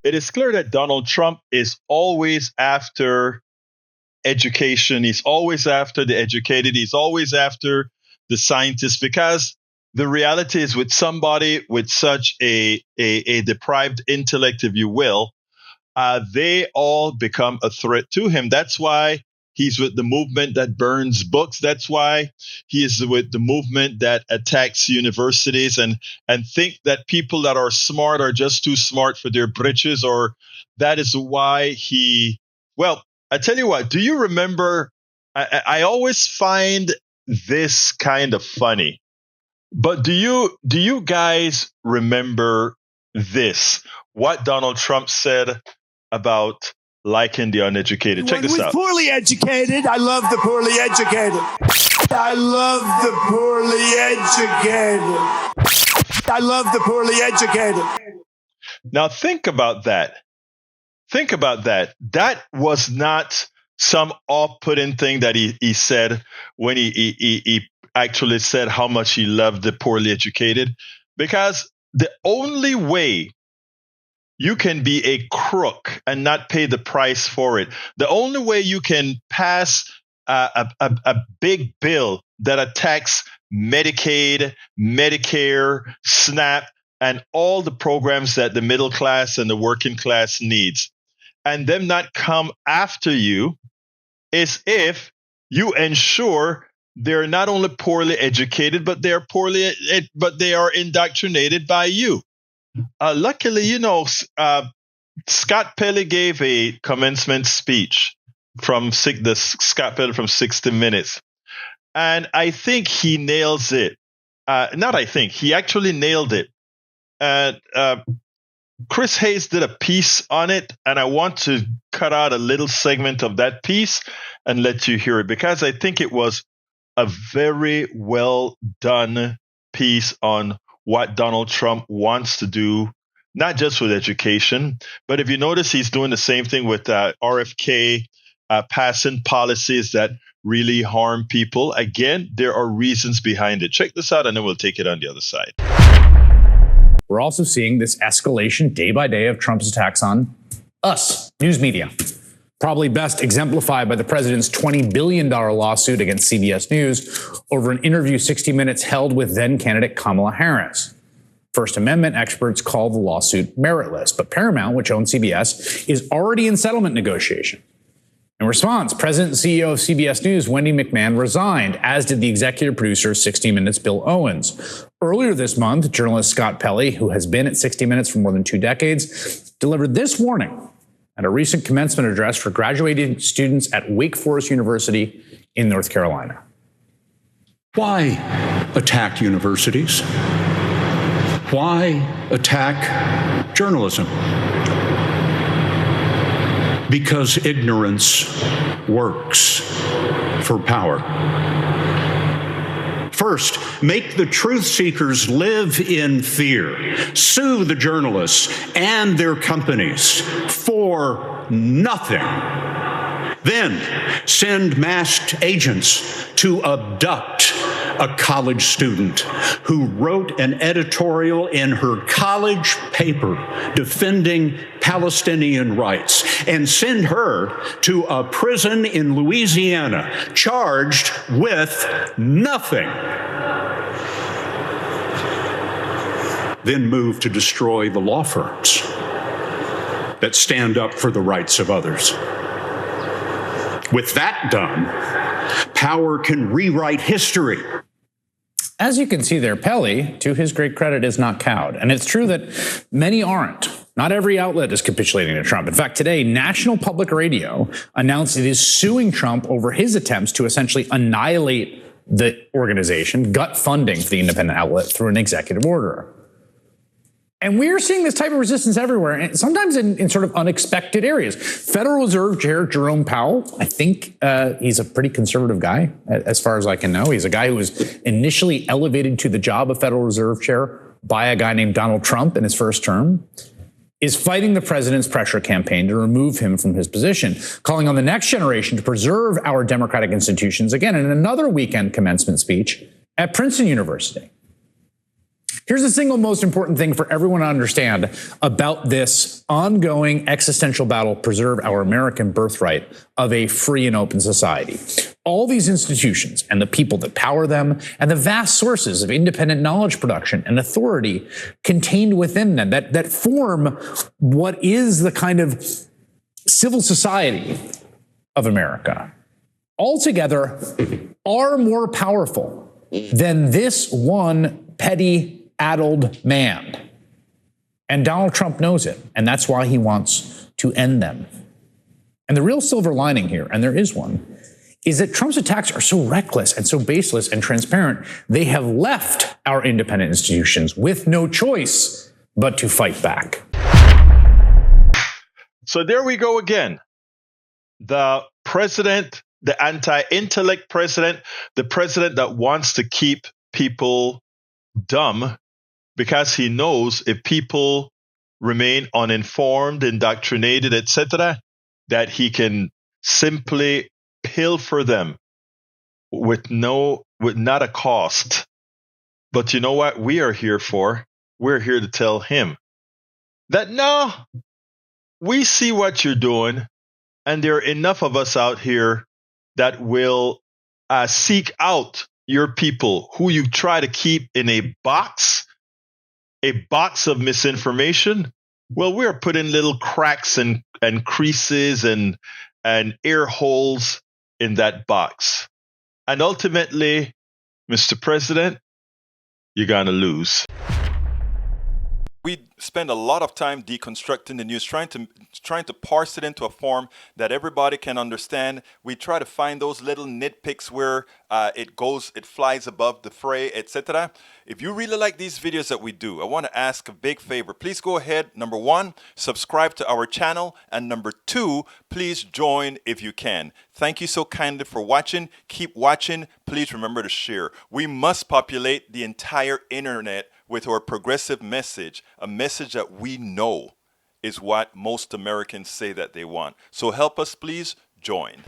it is clear that Donald Trump is always after education. He's always after the educated. He's always after the scientists, because the reality is, with somebody with such a deprived intellect, if you will, they all become a threat to him. That's why he's with the movement that burns books. That's why he is with the movement that attacks universities and think that people that are smart are just too smart for their britches. Or that is why well, I tell you what, do you remember, I always find this kind of funny, but do you guys remember this? What Donald Trump said about liking the uneducated. Check this out. Poorly educated. I love the poorly educated. I love the poorly educated. I love the poorly educated. Now think about that. Think about that. That was not some off-putting thing that he said when he actually said how much he loved the poorly educated, because the only way you can be a crook and not pay the price for it, the only way you can pass a big bill that attacks Medicaid, Medicare, SNAP, and all the programs that the middle class and the working class needs, and them not come after you, is if you ensure they're not only poorly educated, but they are indoctrinated by you. Luckily, Scott Pelley gave a commencement speech from Scott Pelley from 60 Minutes, and I think he nails it. He actually nailed it. And Chris Hayes did a piece on it, and I want to cut out a little segment of that piece and let you hear it, because I think it was a very well done piece on what Donald Trump wants to do, not just with education, but if you notice, he's doing the same thing with RFK, passing policies that really harm people. Again, there are reasons behind it. Check this out, and then we'll take it on the other side. We're also seeing this escalation day by day of Trump's attacks on us, news media. Probably best exemplified by the president's $20 billion lawsuit against CBS News over an interview 60 Minutes held with then-candidate Kamala Harris. First Amendment experts call the lawsuit meritless, but Paramount, which owns CBS, is already in settlement negotiation. In response, President and CEO of CBS News, Wendy McMahon, resigned, as did the executive producer of 60 Minutes, Bill Owens. Earlier this month, journalist Scott Pelley, who has been at 60 Minutes for more than 2 decades, delivered this warning at a recent commencement address for graduating students at Wake Forest University in North Carolina. Why attack universities? Why attack journalism? Because ignorance works for power. First, make the truth seekers live in fear. Sue the journalists and their companies for nothing. Then send masked agents to abduct a college student who wrote an editorial in her college paper defending Palestinian rights, and send her to a prison in Louisiana charged with nothing. Then move to destroy the law firms that stand up for the rights of others. With that done, power can rewrite history. As you can see there, Pelley, to his great credit, is not cowed. And it's true that many aren't. Not every outlet is capitulating to Trump. In fact, today, National Public Radio announced it is suing Trump over his attempts to essentially annihilate the organization, gut funding for the independent outlet through an executive order. And we're seeing this type of resistance everywhere, and sometimes in sort of unexpected areas. Federal Reserve Chair Jerome Powell, I think he's a pretty conservative guy, as far as I can know. He's a guy who was initially elevated to the job of Federal Reserve Chair by a guy named Donald Trump in his first term, is fighting the president's pressure campaign to remove him from his position, calling on the next generation to preserve our democratic institutions, again, in another weekend commencement speech at Princeton University. Here's the single most important thing for everyone to understand about this ongoing existential battle to preserve our American birthright of a free and open society. All these institutions and the people that power them and the vast sources of independent knowledge production and authority contained within them that form what is the kind of civil society of America, altogether are more powerful than this one petty, addled man. And Donald Trump knows it, and that's why he wants to end them. And the real silver lining here, and there is one, is that Trump's attacks are so reckless and so baseless and transparent, they have left our independent institutions with no choice but to fight back. So there we go again. The president, the anti-intellect president, the president that wants to keep people dumb because he knows if people remain uninformed, indoctrinated, etc., that he can simply pilfer them with not a cost. But you know what we are here for? We're here to tell him that no, we see what you're doing, and there are enough of us out here that will seek out your people who you try to keep in a box of misinformation. Well, we're putting little cracks and creases and air holes in that box. And ultimately, Mr. President, you're going to lose. We spend a lot of time deconstructing the news, trying to parse it into a form that everybody can understand. We try to find those little nitpicks where it flies above the fray, etc. If you really like these videos that we do, I want to ask a big favor. Please go ahead. Number 1, subscribe to our channel. And number 2, please join if you can. Thank you so kindly for watching. Keep watching. Please remember to share. We must populate the entire internet with our progressive message, a message that we know is what most Americans say that they want. So help us, please join.